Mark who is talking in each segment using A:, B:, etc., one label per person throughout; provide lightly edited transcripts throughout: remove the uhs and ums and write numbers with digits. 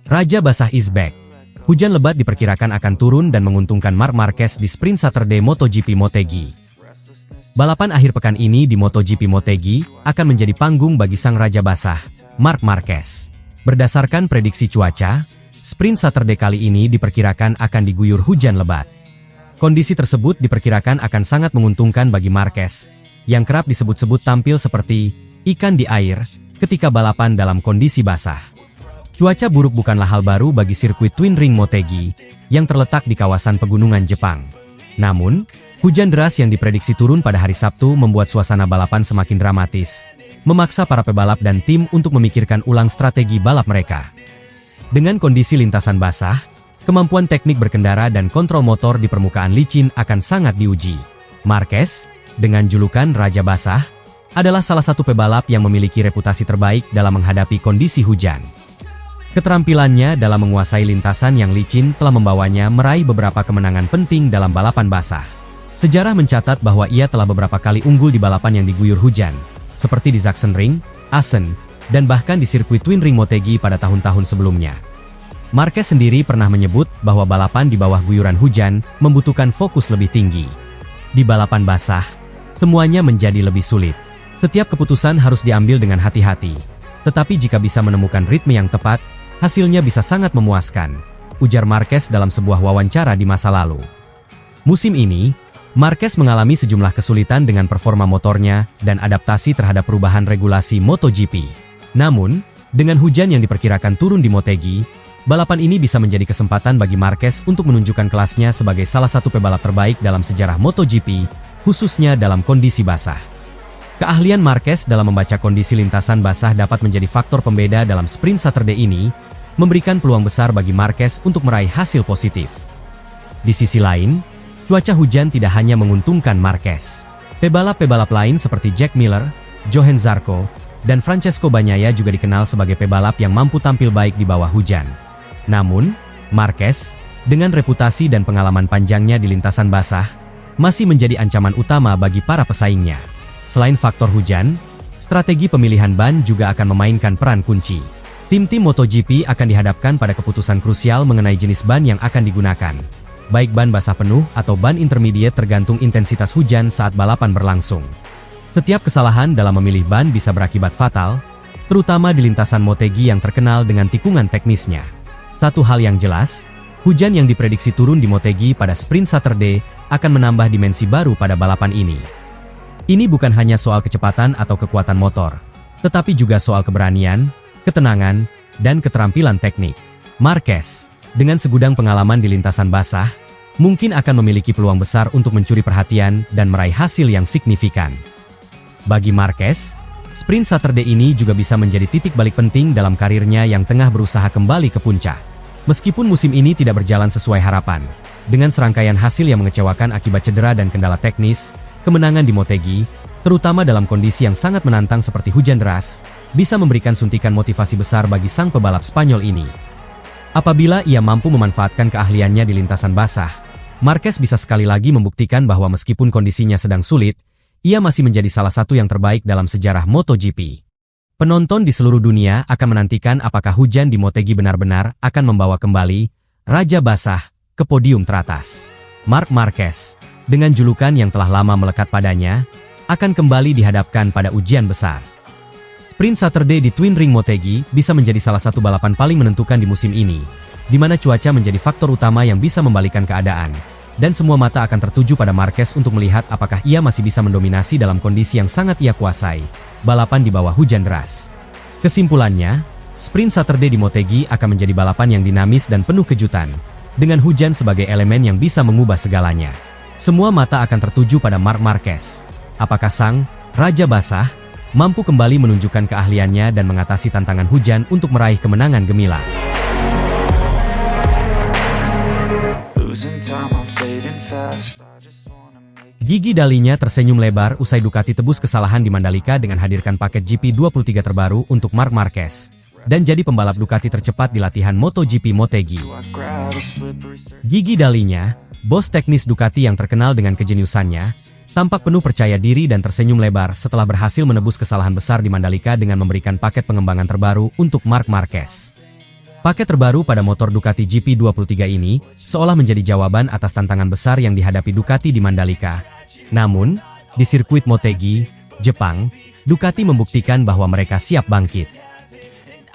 A: Raja basah is back. Hujan lebat diperkirakan akan turun dan menguntungkan Marc Marquez di Sprint Saturday MotoGP Motegi. Balapan akhir pekan ini di MotoGP Motegi akan menjadi panggung bagi sang raja basah, Marc Marquez. Berdasarkan prediksi cuaca, Sprint Saturday kali ini diperkirakan akan diguyur hujan lebat. Kondisi tersebut diperkirakan akan sangat menguntungkan bagi Marquez, yang kerap disebut-sebut tampil seperti ikan di air ketika balapan dalam kondisi basah. Cuaca buruk bukanlah hal baru bagi sirkuit Twin Ring Motegi yang terletak di kawasan pegunungan Jepang. Namun, hujan deras yang diprediksi turun pada hari Sabtu membuat suasana balapan semakin dramatis, memaksa para pebalap dan tim untuk memikirkan ulang strategi balap mereka. Dengan kondisi lintasan basah, kemampuan teknik berkendara dan kontrol motor di permukaan licin akan sangat diuji. Marquez, dengan julukan Raja Basah, adalah salah satu pebalap yang memiliki reputasi terbaik dalam menghadapi kondisi hujan. Keterampilannya dalam menguasai lintasan yang licin telah membawanya meraih beberapa kemenangan penting dalam balapan basah. Sejarah mencatat bahwa ia telah beberapa kali unggul di balapan yang diguyur hujan, seperti di Sachsenring, Assen, dan bahkan di sirkuit Twin Ring Motegi pada tahun-tahun sebelumnya. Marquez sendiri pernah menyebut bahwa balapan di bawah guyuran hujan membutuhkan fokus lebih tinggi. Di balapan basah, semuanya menjadi lebih sulit. Setiap keputusan harus diambil dengan hati-hati. Tetapi jika bisa menemukan ritme yang tepat, hasilnya bisa sangat memuaskan, ujar Marquez dalam sebuah wawancara di masa lalu. Musim ini, Marquez mengalami sejumlah kesulitan dengan performa motornya dan adaptasi terhadap perubahan regulasi MotoGP. Namun, dengan hujan yang diperkirakan turun di Motegi, balapan ini bisa menjadi kesempatan bagi Marquez untuk menunjukkan kelasnya sebagai salah satu pebalap terbaik dalam sejarah MotoGP, khususnya dalam kondisi basah. Keahlian Marquez dalam membaca kondisi lintasan basah dapat menjadi faktor pembeda dalam Sprint Saturday ini, memberikan peluang besar bagi Marquez untuk meraih hasil positif. Di sisi lain, cuaca hujan tidak hanya menguntungkan Marquez. Pebalap-pebalap lain seperti Jack Miller, Johann Zarco, dan Francesco Bagnaia juga dikenal sebagai pebalap yang mampu tampil baik di bawah hujan. Namun, Marquez, dengan reputasi dan pengalaman panjangnya di lintasan basah, masih menjadi ancaman utama bagi para pesaingnya. Selain faktor hujan, strategi pemilihan ban juga akan memainkan peran kunci. Tim-tim MotoGP akan dihadapkan pada keputusan krusial mengenai jenis ban yang akan digunakan. Baik ban basah penuh atau ban intermediate tergantung intensitas hujan saat balapan berlangsung. Setiap kesalahan dalam memilih ban bisa berakibat fatal, terutama di lintasan Motegi yang terkenal dengan tikungan teknisnya. Satu hal yang jelas, hujan yang diprediksi turun di Motegi pada Sprint Saturday akan menambah dimensi baru pada balapan ini. Ini bukan hanya soal kecepatan atau kekuatan motor, tetapi juga soal keberanian, ketenangan, dan keterampilan teknik. Marquez, dengan segudang pengalaman di lintasan basah, mungkin akan memiliki peluang besar untuk mencuri perhatian dan meraih hasil yang signifikan. Bagi Marquez, Sprint Saturday ini juga bisa menjadi titik balik penting dalam karirnya yang tengah berusaha kembali ke puncak. Meskipun musim ini tidak berjalan sesuai harapan, dengan serangkaian hasil yang mengecewakan akibat cedera dan kendala teknis, kemenangan di Motegi, terutama dalam kondisi yang sangat menantang seperti hujan deras, bisa memberikan suntikan motivasi besar bagi sang pebalap Spanyol ini. Apabila ia mampu memanfaatkan keahliannya di lintasan basah, Marquez bisa sekali lagi membuktikan bahwa meskipun kondisinya sedang sulit, ia masih menjadi salah satu yang terbaik dalam sejarah MotoGP. Penonton di seluruh dunia akan menantikan apakah hujan di Motegi benar-benar akan membawa kembali Raja Basah ke podium teratas. Marc Marquez, dengan julukan yang telah lama melekat padanya, akan kembali dihadapkan pada ujian besar. Sprint Saturday di Twin Ring Motegi bisa menjadi salah satu balapan paling menentukan di musim ini, di mana cuaca menjadi faktor utama yang bisa membalikan keadaan, dan semua mata akan tertuju pada Marquez untuk melihat apakah ia masih bisa mendominasi dalam kondisi yang sangat ia kuasai, balapan di bawah hujan deras. Kesimpulannya, Sprint Saturday di Motegi akan menjadi balapan yang dinamis dan penuh kejutan, dengan hujan sebagai elemen yang bisa mengubah segalanya. Semua mata akan tertuju pada Marc Marquez. Apakah sang Raja Basah mampu kembali menunjukkan keahliannya dan mengatasi tantangan hujan untuk meraih kemenangan gemilang? Gigi Dalinya tersenyum lebar usai Ducati tebus kesalahan di Mandalika dengan hadirkan paket GP23 terbaru untuk Marc Marquez, dan jadi pembalap Ducati tercepat di latihan MotoGP Motegi. Gigi Dalinya, bos teknis Ducati yang terkenal dengan kejeniusannya, Tampak penuh percaya diri dan tersenyum lebar setelah berhasil menebus kesalahan besar di Mandalika dengan memberikan paket pengembangan terbaru untuk Marc Marquez. Paket terbaru pada motor Ducati GP23 ini seolah menjadi jawaban atas tantangan besar yang dihadapi Ducati di Mandalika. Namun, di sirkuit Motegi, Jepang, Ducati membuktikan bahwa mereka siap bangkit.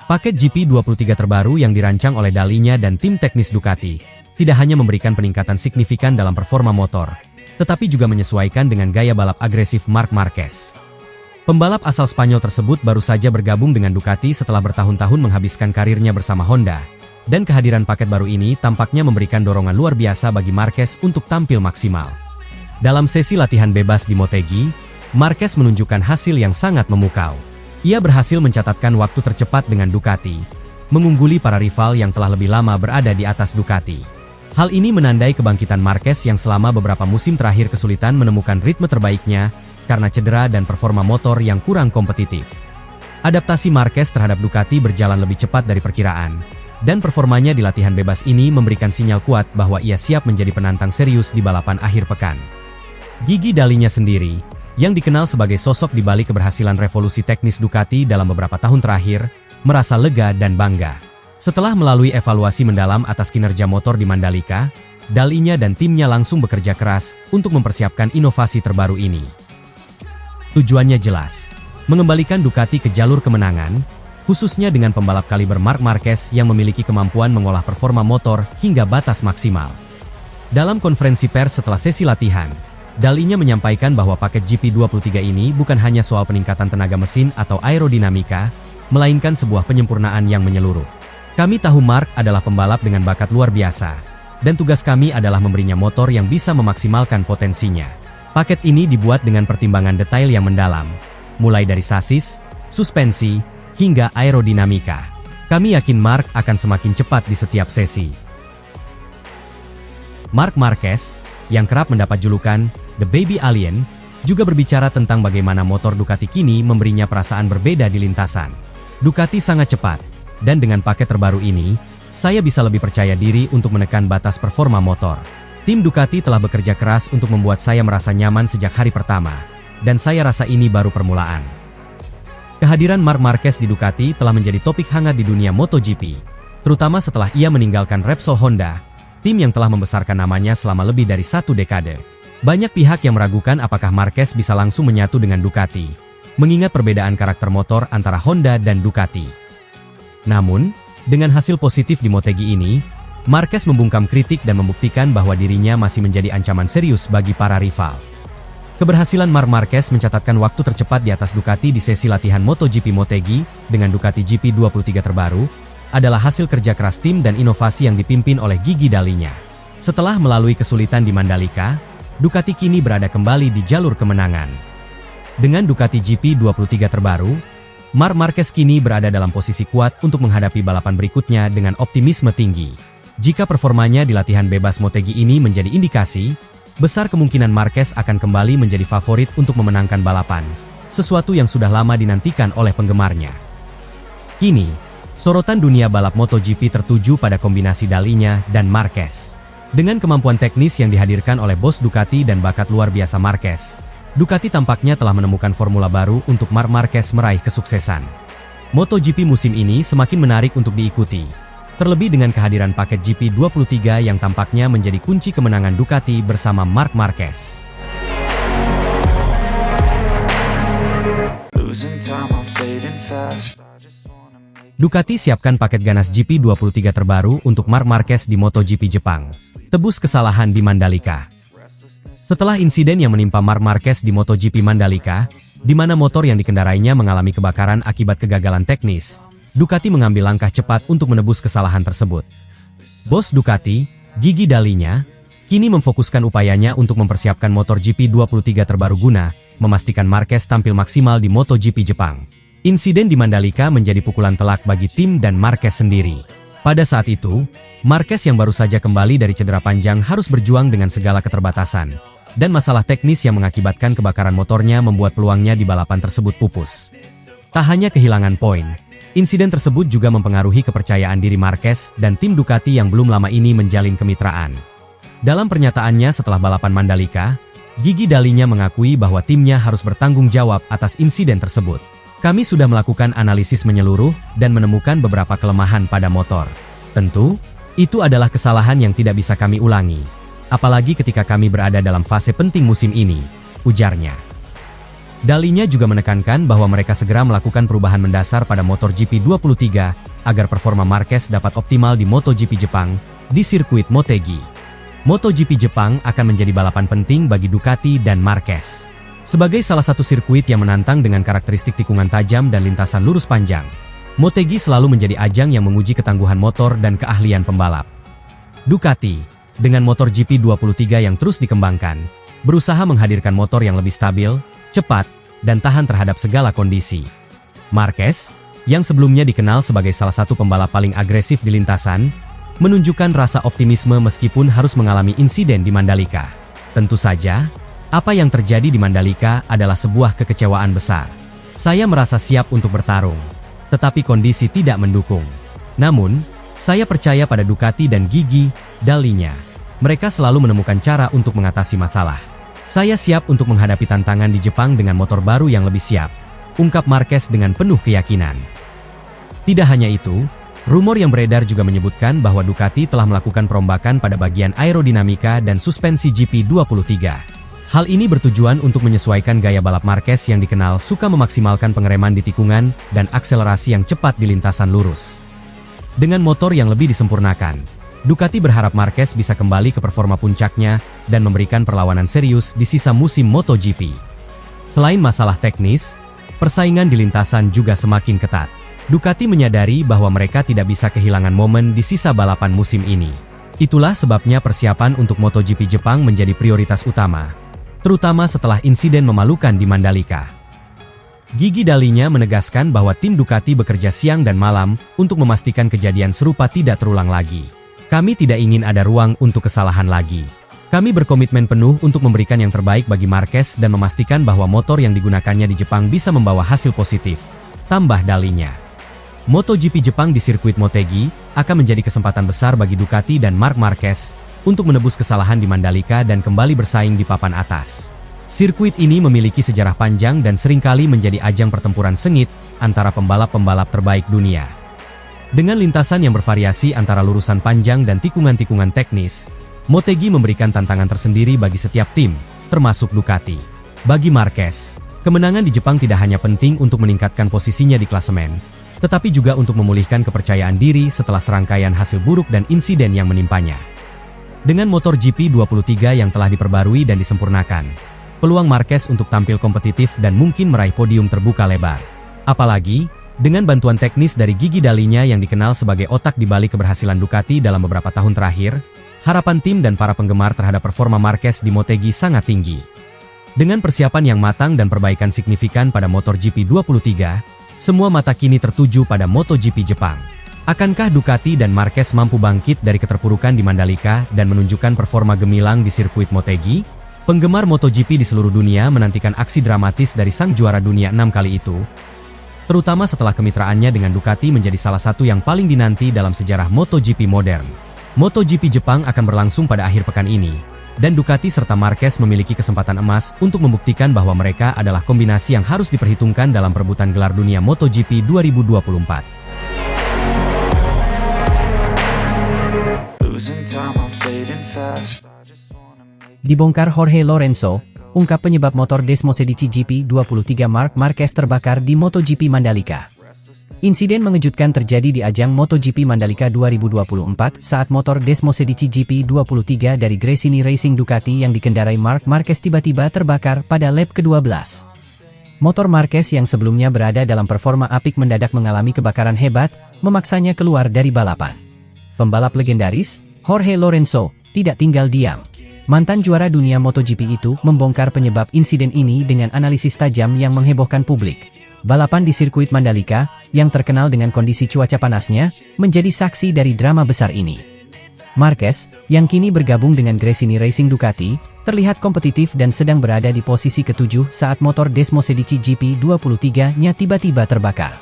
A: Paket GP23 terbaru yang dirancang oleh Dalinya dan tim teknis Ducati, tidak hanya memberikan peningkatan signifikan dalam performa motor, tetapi juga menyesuaikan dengan gaya balap agresif Marc Marquez. Pembalap asal Spanyol tersebut baru saja bergabung dengan Ducati setelah bertahun-tahun menghabiskan karirnya bersama Honda, dan kehadiran paket baru ini tampaknya memberikan dorongan luar biasa bagi Marquez untuk tampil maksimal. Dalam sesi latihan bebas di Motegi, Marquez menunjukkan hasil yang sangat memukau. Ia berhasil mencatatkan waktu tercepat dengan Ducati, mengungguli para rival yang telah lebih lama berada di atas Ducati. Hal ini menandai kebangkitan Marquez yang selama beberapa musim terakhir kesulitan menemukan ritme terbaiknya karena cedera dan performa motor yang kurang kompetitif. Adaptasi Marquez terhadap Ducati berjalan lebih cepat dari perkiraan, dan performanya di latihan bebas ini memberikan sinyal kuat bahwa ia siap menjadi penantang serius di balapan akhir pekan. Gigi Dalinya sendiri, yang dikenal sebagai sosok di balik keberhasilan revolusi teknis Ducati dalam beberapa tahun terakhir, merasa lega dan bangga. Setelah melalui evaluasi mendalam atas kinerja motor di Mandalika, Dalinya dan timnya langsung bekerja keras untuk mempersiapkan inovasi terbaru ini. Tujuannya jelas, mengembalikan Ducati ke jalur kemenangan, khususnya dengan pembalap kaliber Marc Marquez yang memiliki kemampuan mengolah performa motor hingga batas maksimal. Dalam konferensi pers setelah sesi latihan, Dalinya menyampaikan bahwa paket GP23 ini bukan hanya soal peningkatan tenaga mesin atau aerodinamika, melainkan sebuah penyempurnaan yang menyeluruh. Kami tahu Marc adalah pembalap dengan bakat luar biasa, dan tugas kami adalah memberinya motor yang bisa memaksimalkan potensinya. Paket ini dibuat dengan pertimbangan detail yang mendalam, mulai dari sasis, suspensi, hingga aerodinamika. Kami yakin Marc akan semakin cepat di setiap sesi. Marc Marquez, yang kerap mendapat julukan The Baby Alien, juga berbicara tentang bagaimana motor Ducati kini memberinya perasaan berbeda di lintasan. Ducati sangat cepat, dan dengan paket terbaru ini, saya bisa lebih percaya diri untuk menekan batas performa motor. Tim Ducati telah bekerja keras untuk membuat saya merasa nyaman sejak hari pertama, dan saya rasa ini baru permulaan. Kehadiran Marc Marquez di Ducati telah menjadi topik hangat di dunia MotoGP, terutama setelah ia meninggalkan Repsol Honda, tim yang telah membesarkan namanya selama lebih dari 1 dekade. Banyak pihak yang meragukan apakah Marquez bisa langsung menyatu dengan Ducati, mengingat perbedaan karakter motor antara Honda dan Ducati. Namun, dengan hasil positif di Motegi ini, Marquez membungkam kritik dan membuktikan bahwa dirinya masih menjadi ancaman serius bagi para rival. Keberhasilan Marc Marquez mencatatkan waktu tercepat di atas Ducati di sesi latihan MotoGP Motegi dengan Ducati GP23 terbaru, adalah hasil kerja keras tim dan inovasi yang dipimpin oleh Gigi Dalinya. Setelah melalui kesulitan di Mandalika, Ducati kini berada kembali di jalur kemenangan. Dengan Ducati GP23 terbaru, Marc Marquez kini berada dalam posisi kuat untuk menghadapi balapan berikutnya dengan optimisme tinggi. Jika performanya di latihan bebas Motegi ini menjadi indikasi, besar kemungkinan Marquez akan kembali menjadi favorit untuk memenangkan balapan, sesuatu yang sudah lama dinantikan oleh penggemarnya. Kini, sorotan dunia balap MotoGP tertuju pada kombinasi Dalinya dan Marquez. Dengan kemampuan teknis yang dihadirkan oleh bos Ducati dan bakat luar biasa Marquez, Ducati tampaknya telah menemukan formula baru untuk Marc Marquez meraih kesuksesan. MotoGP musim ini semakin menarik untuk diikuti, terlebih dengan kehadiran paket GP23 yang tampaknya menjadi kunci kemenangan Ducati bersama Marc Marquez. Ducati siapkan paket ganas GP23 terbaru untuk Marc Marquez di MotoGP Jepang. Tebus kesalahan di Mandalika. Setelah insiden yang menimpa Marc Marquez di MotoGP Mandalika, di mana motor yang dikendarainya mengalami kebakaran akibat kegagalan teknis, Ducati mengambil langkah cepat untuk menebus kesalahan tersebut. Bos Ducati, Gigi Dalinya, kini memfokuskan upayanya untuk mempersiapkan motor GP23 terbaru guna memastikan Marquez tampil maksimal di MotoGP Jepang. Insiden di Mandalika menjadi pukulan telak bagi tim dan Marquez sendiri. Pada saat itu, Marquez yang baru saja kembali dari cedera panjang harus berjuang dengan segala keterbatasan, dan masalah teknis yang mengakibatkan kebakaran motornya membuat peluangnya di balapan tersebut pupus. Tak hanya kehilangan poin, insiden tersebut juga mempengaruhi kepercayaan diri Marquez dan tim Ducati yang belum lama ini menjalin kemitraan. Dalam pernyataannya setelah balapan Mandalika, Gigi Dalinya mengakui bahwa timnya harus bertanggung jawab atas insiden tersebut. Kami sudah melakukan analisis menyeluruh dan menemukan beberapa kelemahan pada motor. Tentu, itu adalah kesalahan yang tidak bisa kami ulangi. Apalagi ketika kami berada dalam fase penting musim ini, ujarnya. Dalinya juga menekankan bahwa mereka segera melakukan perubahan mendasar pada motor GP23 agar performa Marquez dapat optimal di MotoGP Jepang di sirkuit Motegi. MotoGP Jepang akan menjadi balapan penting bagi Ducati dan Marquez. Sebagai salah satu sirkuit yang menantang dengan karakteristik tikungan tajam dan lintasan lurus panjang, Motegi selalu menjadi ajang yang menguji ketangguhan motor dan keahlian pembalap. Ducati, dengan motor GP23 yang terus dikembangkan, berusaha menghadirkan motor yang lebih stabil, cepat, dan tahan terhadap segala kondisi. Marquez, yang sebelumnya dikenal sebagai salah satu pembalap paling agresif di lintasan, menunjukkan rasa optimisme meskipun harus mengalami insiden di Mandalika. Tentu saja, apa yang terjadi di Mandalika adalah sebuah kekecewaan besar. Saya merasa siap untuk bertarung, tetapi kondisi tidak mendukung. Namun, saya percaya pada Ducati dan Gigi Dalinya. Mereka selalu menemukan cara untuk mengatasi masalah. Saya siap untuk menghadapi tantangan di Jepang dengan motor baru yang lebih siap, ungkap Marquez dengan penuh keyakinan. Tidak hanya itu, rumor yang beredar juga menyebutkan bahwa Ducati telah melakukan perombakan pada bagian aerodinamika dan suspensi GP23. Hal ini bertujuan untuk menyesuaikan gaya balap Marquez yang dikenal suka memaksimalkan pengereman di tikungan dan akselerasi yang cepat di lintasan lurus. Dengan motor yang lebih disempurnakan, Ducati berharap Marquez bisa kembali ke performa puncaknya dan memberikan perlawanan serius di sisa musim MotoGP. Selain masalah teknis, persaingan di lintasan juga semakin ketat. Ducati menyadari bahwa mereka tidak bisa kehilangan momen di sisa balapan musim ini. Itulah sebabnya persiapan untuk MotoGP Jepang menjadi prioritas utama, terutama setelah insiden memalukan di Mandalika. Gigi Dalinya menegaskan bahwa tim Ducati bekerja siang dan malam untuk memastikan kejadian serupa tidak terulang lagi. Kami tidak ingin ada ruang untuk kesalahan lagi. Kami berkomitmen penuh untuk memberikan yang terbaik bagi Marquez dan memastikan bahwa motor yang digunakannya di Jepang bisa membawa hasil positif, tambah Dalinya. MotoGP Jepang di sirkuit Motegi akan menjadi kesempatan besar bagi Ducati dan Marc Marquez untuk menebus kesalahan di Mandalika dan kembali bersaing di papan atas. Sirkuit ini memiliki sejarah panjang dan seringkali menjadi ajang pertempuran sengit antara pembalap-pembalap terbaik dunia. Dengan lintasan yang bervariasi antara lurusan panjang dan tikungan-tikungan teknis, Motegi memberikan tantangan tersendiri bagi setiap tim, termasuk Ducati. Bagi Marquez, kemenangan di Jepang tidak hanya penting untuk meningkatkan posisinya di klasemen, tetapi juga untuk memulihkan kepercayaan diri setelah serangkaian hasil buruk dan insiden yang menimpanya. Dengan motor GP23 yang telah diperbarui dan disempurnakan, peluang Marquez untuk tampil kompetitif dan mungkin meraih podium terbuka lebar. Apalagi, dengan bantuan teknis dari Gigi Dalinya yang dikenal sebagai otak di balik keberhasilan Ducati dalam beberapa tahun terakhir, harapan tim dan para penggemar terhadap performa Marquez di Motegi sangat tinggi. Dengan persiapan yang matang dan perbaikan signifikan pada motor GP23, semua mata kini tertuju pada MotoGP Jepang. Akankah Ducati dan Marquez mampu bangkit dari keterpurukan di Mandalika dan menunjukkan performa gemilang di sirkuit Motegi? Penggemar MotoGP di seluruh dunia menantikan aksi dramatis dari sang juara dunia 6 kali itu, terutama setelah kemitraannya dengan Ducati menjadi salah satu yang paling dinanti dalam sejarah MotoGP modern. MotoGP Jepang akan berlangsung pada akhir pekan ini, dan Ducati serta Marquez memiliki kesempatan emas untuk membuktikan bahwa mereka adalah kombinasi yang harus diperhitungkan dalam perebutan gelar dunia MotoGP 2024.
B: Dibongkar Jorge Lorenzo, ungkap penyebab motor Desmosedici GP23 Marc Marquez terbakar di MotoGP Mandalika. Insiden mengejutkan terjadi di ajang MotoGP Mandalika 2024 saat motor Desmosedici GP23 dari Gresini Racing Ducati yang dikendarai Marc Marquez tiba-tiba terbakar pada lap ke-12. Motor Marquez yang sebelumnya berada dalam performa apik mendadak mengalami kebakaran hebat, memaksanya keluar dari balapan. Pembalap legendaris, Jorge Lorenzo, tidak tinggal diam. Mantan juara dunia MotoGP itu membongkar penyebab insiden ini dengan analisis tajam yang menghebohkan publik. Balapan di sirkuit Mandalika, yang terkenal dengan kondisi cuaca panasnya, menjadi saksi dari drama besar ini. Marquez, yang kini bergabung dengan Gresini Racing Ducati, terlihat kompetitif dan sedang berada di posisi ke-7 saat motor Desmosedici GP23-nya tiba-tiba terbakar.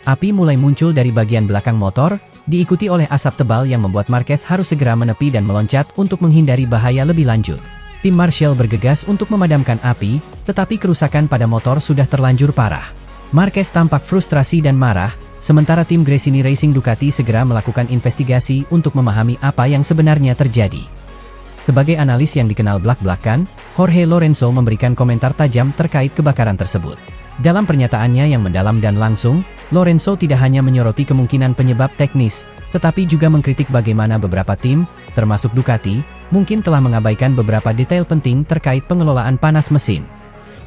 B: Api mulai muncul dari bagian belakang motor, diikuti oleh asap tebal yang membuat Marquez harus segera menepi dan meloncat untuk menghindari bahaya lebih lanjut. tim Marshall bergegas untuk memadamkan api, tetapi kerusakan pada motor sudah terlanjur parah. Marquez tampak frustrasi dan marah, sementara tim Gresini Racing Ducati segera melakukan investigasi untuk memahami apa yang sebenarnya terjadi. Sebagai analis yang dikenal blak-blakan, Jorge Lorenzo memberikan komentar tajam terkait kebakaran tersebut. Dalam pernyataannya yang mendalam dan langsung, Lorenzo tidak hanya menyoroti kemungkinan penyebab teknis, tetapi juga mengkritik bagaimana beberapa tim, termasuk Ducati, mungkin telah mengabaikan beberapa detail penting terkait pengelolaan panas mesin.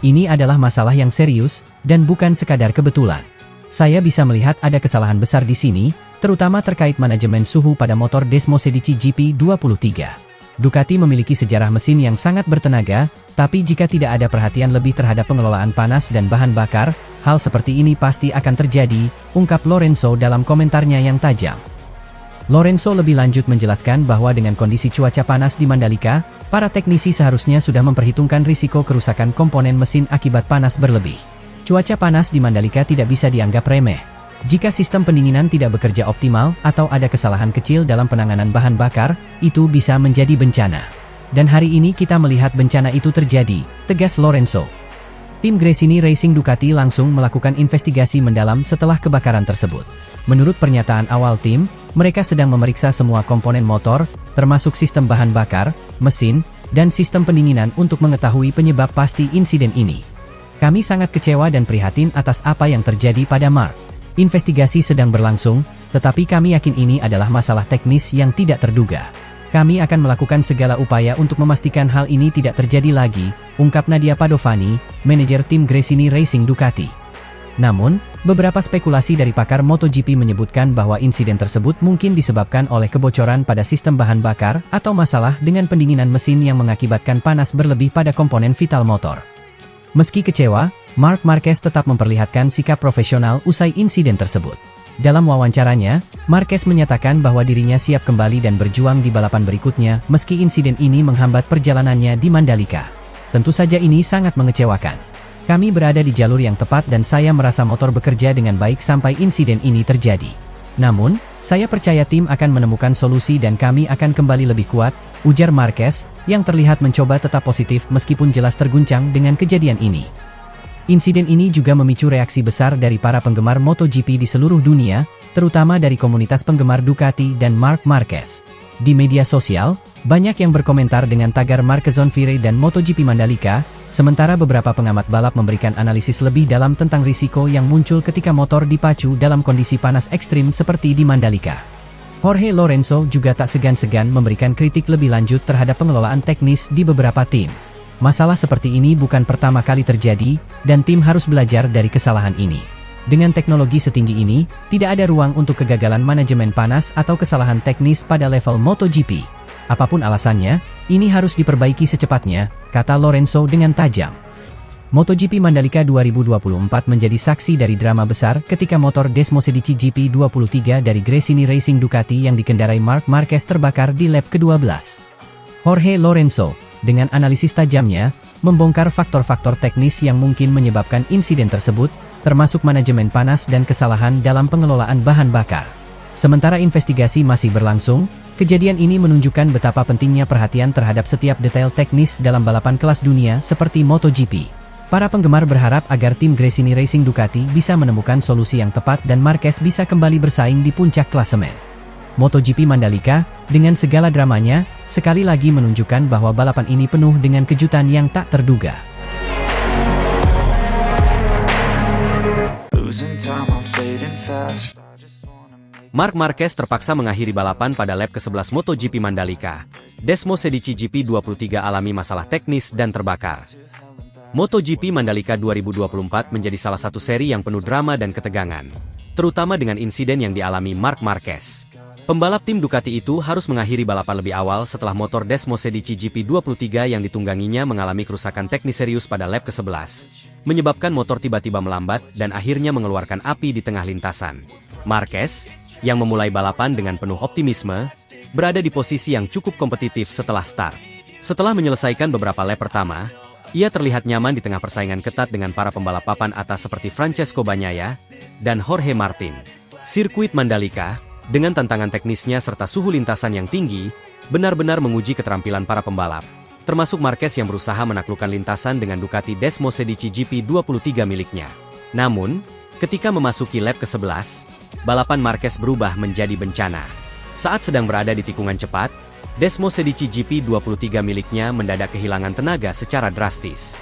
B: Ini adalah masalah yang serius, dan bukan sekadar kebetulan. Saya bisa melihat ada kesalahan besar di sini, terutama terkait manajemen suhu pada motor Desmosedici GP23. Ducati memiliki sejarah mesin yang sangat bertenaga, tapi jika tidak ada perhatian lebih terhadap pengelolaan panas dan bahan bakar, hal seperti ini pasti akan terjadi, ungkap Lorenzo dalam komentarnya yang tajam. Lorenzo lebih lanjut menjelaskan bahwa dengan kondisi cuaca panas di Mandalika, para teknisi seharusnya sudah memperhitungkan risiko kerusakan komponen mesin akibat panas berlebih. Cuaca panas di Mandalika tidak bisa dianggap remeh. Jika sistem pendinginan tidak bekerja optimal atau ada kesalahan kecil dalam penanganan bahan bakar, itu bisa menjadi bencana. Dan hari ini kita melihat bencana itu terjadi, tegas Lorenzo. Tim Gresini Racing Ducati langsung melakukan investigasi mendalam setelah kebakaran tersebut. Menurut pernyataan awal tim, mereka sedang memeriksa semua komponen motor, termasuk sistem bahan bakar, mesin, dan sistem pendinginan untuk mengetahui penyebab pasti insiden ini. Kami sangat kecewa dan prihatin atas apa yang terjadi pada Mark. Investigasi sedang berlangsung, tetapi kami yakin ini adalah masalah teknis yang tidak terduga. Kami akan melakukan segala upaya untuk memastikan hal ini tidak terjadi lagi, ungkap Nadia Padovani, manajer tim Gresini Racing Ducati. Namun, beberapa spekulasi dari pakar MotoGP menyebutkan bahwa insiden tersebut mungkin disebabkan oleh kebocoran pada sistem bahan bakar atau masalah dengan pendinginan mesin yang mengakibatkan panas berlebih pada komponen vital motor. Meski kecewa, Marc Marquez tetap memperlihatkan sikap profesional usai insiden tersebut. Dalam wawancaranya, Marquez menyatakan bahwa dirinya siap kembali dan berjuang di balapan berikutnya meski insiden ini menghambat perjalanannya di Mandalika. Tentu saja ini sangat mengecewakan. Kami berada di jalur yang tepat dan saya merasa motor bekerja dengan baik sampai insiden ini terjadi. Namun, saya percaya tim akan menemukan solusi dan kami akan kembali lebih kuat, ujar Marquez, yang terlihat mencoba tetap positif meskipun jelas terguncang dengan kejadian ini. Insiden ini juga memicu reaksi besar dari para penggemar MotoGP di seluruh dunia, terutama dari komunitas penggemar Ducati dan Marc Marquez. Di media sosial, banyak yang berkomentar dengan tagar Marquez on Fire dan MotoGP Mandalika, sementara beberapa pengamat balap memberikan analisis lebih dalam tentang risiko yang muncul ketika motor dipacu dalam kondisi panas ekstrim seperti di Mandalika. Jorge Lorenzo juga tak segan-segan memberikan kritik lebih lanjut terhadap pengelolaan teknis di beberapa tim. Masalah seperti ini bukan pertama kali terjadi, dan tim harus belajar dari kesalahan ini. Dengan teknologi setinggi ini, tidak ada ruang untuk kegagalan manajemen panas atau kesalahan teknis pada level MotoGP. Apapun alasannya, ini harus diperbaiki secepatnya, kata Lorenzo dengan tajam. MotoGP Mandalika 2024 menjadi saksi dari drama besar ketika motor Desmosedici GP23 dari Gresini Racing Ducati yang dikendarai Marc Marquez terbakar di lap ke-12. Jorge Lorenzo, dengan analisis tajamnya, membongkar faktor-faktor teknis yang mungkin menyebabkan insiden tersebut, termasuk manajemen panas dan kesalahan dalam pengelolaan bahan bakar. Sementara investigasi masih berlangsung, kejadian ini menunjukkan betapa pentingnya perhatian terhadap setiap detail teknis dalam balapan kelas dunia seperti MotoGP. Para penggemar berharap agar tim Gresini Racing Ducati bisa menemukan solusi yang tepat dan Marquez bisa kembali bersaing di puncak klasemen. MotoGP Mandalika, dengan segala dramanya, sekali lagi menunjukkan bahwa balapan ini penuh dengan kejutan yang tak terduga.
A: Marc Marquez terpaksa mengakhiri balapan pada lap ke-11 MotoGP Mandalika. Desmosedici GP23 alami masalah teknis dan terbakar. MotoGP Mandalika 2024 menjadi salah satu seri yang penuh drama dan ketegangan, terutama dengan insiden yang dialami Marc Marquez. Pembalap tim Ducati itu harus mengakhiri balapan lebih awal setelah motor Desmosedici GP23 yang ditungganginya mengalami kerusakan teknis serius pada lap ke-11, menyebabkan motor tiba-tiba melambat dan akhirnya mengeluarkan api di tengah lintasan. Marquez, yang memulai balapan dengan penuh optimisme, berada di posisi yang cukup kompetitif setelah start. Setelah menyelesaikan beberapa lap pertama, ia terlihat nyaman di tengah persaingan ketat dengan para pembalap papan atas seperti Francesco Bagnaia dan Jorge Martin. Sirkuit Mandalika, dengan tantangan teknisnya serta suhu lintasan yang tinggi, benar-benar menguji keterampilan para pembalap. termasuk Marquez yang berusaha menaklukkan lintasan dengan Ducati Desmosedici GP23 miliknya. Namun, ketika memasuki lap ke-11, balapan Marquez berubah menjadi bencana. Saat sedang berada di tikungan cepat, Desmosedici GP23 miliknya mendadak kehilangan tenaga secara drastis.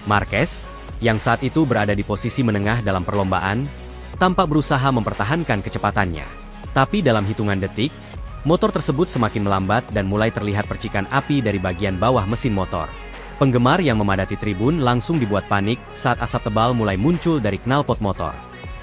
A: Marquez, yang saat itu berada di posisi menengah dalam perlombaan, tampak berusaha mempertahankan kecepatannya. Tapi dalam hitungan detik, motor tersebut semakin melambat dan mulai terlihat percikan api dari bagian bawah mesin motor. Penggemar yang memadati tribun langsung dibuat panik saat asap tebal mulai muncul dari knalpot motor.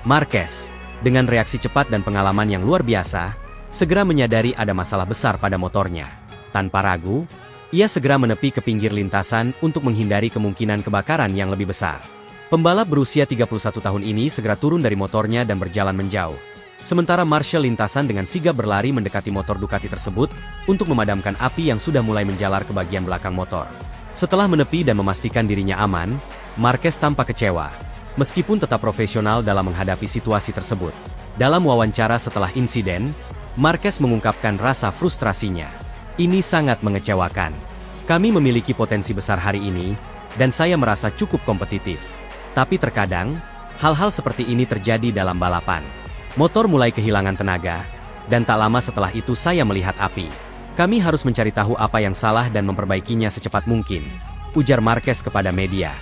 A: Marquez, dengan reaksi cepat dan pengalaman yang luar biasa, segera menyadari ada masalah besar pada motornya. Tanpa ragu, ia segera menepi ke pinggir lintasan untuk menghindari kemungkinan kebakaran yang lebih besar. Pembalap berusia 31 tahun ini segera turun dari motornya dan berjalan menjauh. Sementara Marshall lintasan dengan sigap berlari mendekati motor Ducati tersebut untuk memadamkan api yang sudah mulai menjalar ke bagian belakang motor. Setelah menepi dan memastikan dirinya aman, Marquez tampak kecewa, meskipun tetap profesional dalam menghadapi situasi tersebut. Dalam wawancara setelah insiden, Marquez mengungkapkan rasa frustrasinya. Ini sangat mengecewakan. Kami memiliki potensi besar hari ini, dan saya merasa cukup kompetitif. Tapi terkadang, hal-hal seperti ini terjadi dalam balapan. Motor mulai kehilangan tenaga, dan tak lama setelah itu saya melihat api. Kami harus mencari tahu apa yang salah dan memperbaikinya secepat mungkin, ujar Marquez kepada media.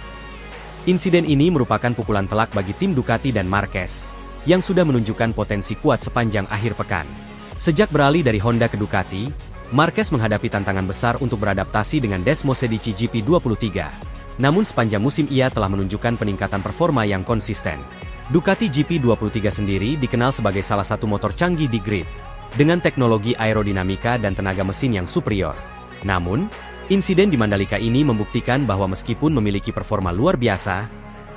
A: Insiden ini merupakan pukulan telak bagi tim Ducati dan Marquez, yang sudah menunjukkan potensi kuat sepanjang akhir pekan. Sejak beralih dari Honda ke Ducati, Marquez menghadapi tantangan besar untuk beradaptasi dengan Desmosedici GP23. Namun sepanjang musim ia telah menunjukkan peningkatan performa yang konsisten. Ducati GP23 sendiri dikenal sebagai salah satu motor canggih di grid, dengan teknologi aerodinamika dan tenaga mesin yang superior. Namun, insiden di Mandalika ini membuktikan bahwa meskipun memiliki performa luar biasa,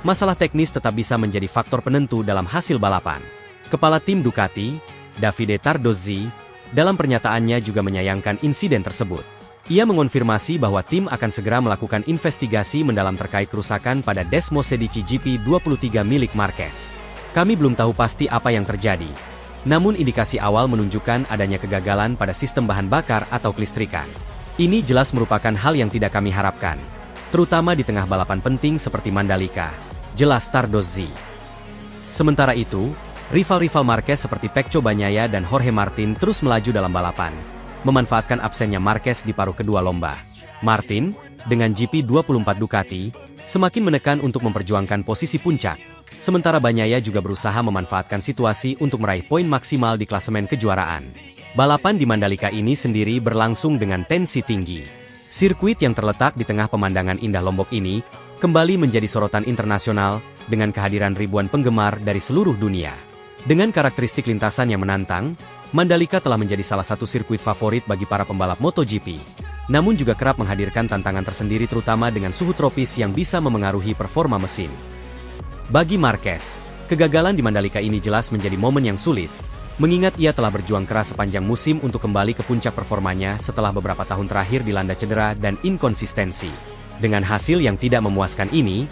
A: masalah teknis tetap bisa menjadi faktor penentu dalam hasil balapan. Kepala tim Ducati, Davide Tardozzi, dalam pernyataannya juga menyayangkan insiden tersebut. Ia mengonfirmasi bahwa tim akan segera melakukan investigasi mendalam terkait kerusakan pada Desmosedici GP23 milik Marquez. Kami belum tahu pasti apa yang terjadi. Namun indikasi awal menunjukkan adanya kegagalan pada sistem bahan bakar atau kelistrikan. Ini jelas merupakan hal yang tidak kami harapkan, terutama di tengah balapan penting seperti Mandalika, jelas Tardozzi. Sementara itu, rival-rival Marquez seperti Pecco Bagnaia dan Jorge Martin terus melaju dalam balapan, memanfaatkan absennya Marquez di paruh kedua lomba. Martin, dengan GP24 Ducati, semakin menekan untuk memperjuangkan posisi puncak, sementara Bagnaia juga berusaha memanfaatkan situasi untuk meraih poin maksimal di klasemen kejuaraan. Balapan di Mandalika ini sendiri berlangsung dengan tensi tinggi. Sirkuit yang terletak di tengah pemandangan indah Lombok ini, kembali menjadi sorotan internasional, dengan kehadiran ribuan penggemar dari seluruh dunia. Dengan karakteristik lintasan yang menantang, Mandalika telah menjadi salah satu sirkuit favorit bagi para pembalap MotoGP. Namun juga kerap menghadirkan tantangan tersendiri terutama dengan suhu tropis yang bisa memengaruhi performa mesin. Bagi Marquez, kegagalan di Mandalika ini jelas menjadi momen yang sulit, mengingat ia telah berjuang keras sepanjang musim untuk kembali ke puncak performanya setelah beberapa tahun terakhir dilanda cedera dan inkonsistensi. Dengan hasil yang tidak memuaskan ini,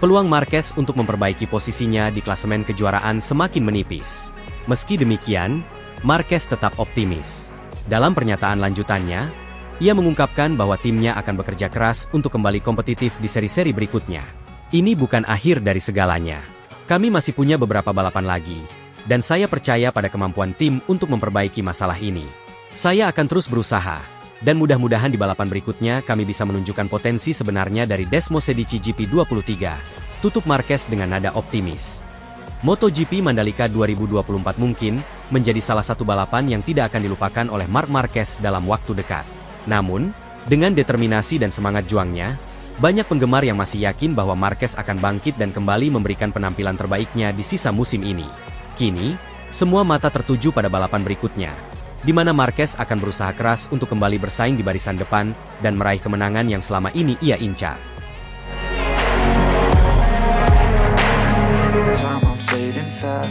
A: peluang Marquez untuk memperbaiki posisinya di klasemen kejuaraan semakin menipis. Meski demikian, Marquez tetap optimis. Dalam pernyataan lanjutannya, ia mengungkapkan bahwa timnya akan bekerja keras untuk kembali kompetitif di seri-seri berikutnya. Ini bukan akhir dari segalanya. Kami masih punya beberapa balapan lagi, dan saya percaya pada kemampuan tim untuk memperbaiki masalah ini. Saya akan terus berusaha, dan mudah-mudahan di balapan berikutnya kami bisa menunjukkan potensi sebenarnya dari Desmosedici GP23, tutup Marquez dengan nada optimis. MotoGP Mandalika 2024 mungkin menjadi salah satu balapan yang tidak akan dilupakan oleh Marc Marquez dalam waktu dekat. Namun, dengan determinasi dan semangat juangnya, banyak penggemar yang masih yakin bahwa Marquez akan bangkit dan kembali memberikan penampilan terbaiknya di sisa musim ini. Kini, semua mata tertuju pada balapan berikutnya, di mana Marquez akan berusaha keras untuk kembali bersaing di barisan depan dan meraih kemenangan yang selama ini ia incar.
C: Time I'm fading fast.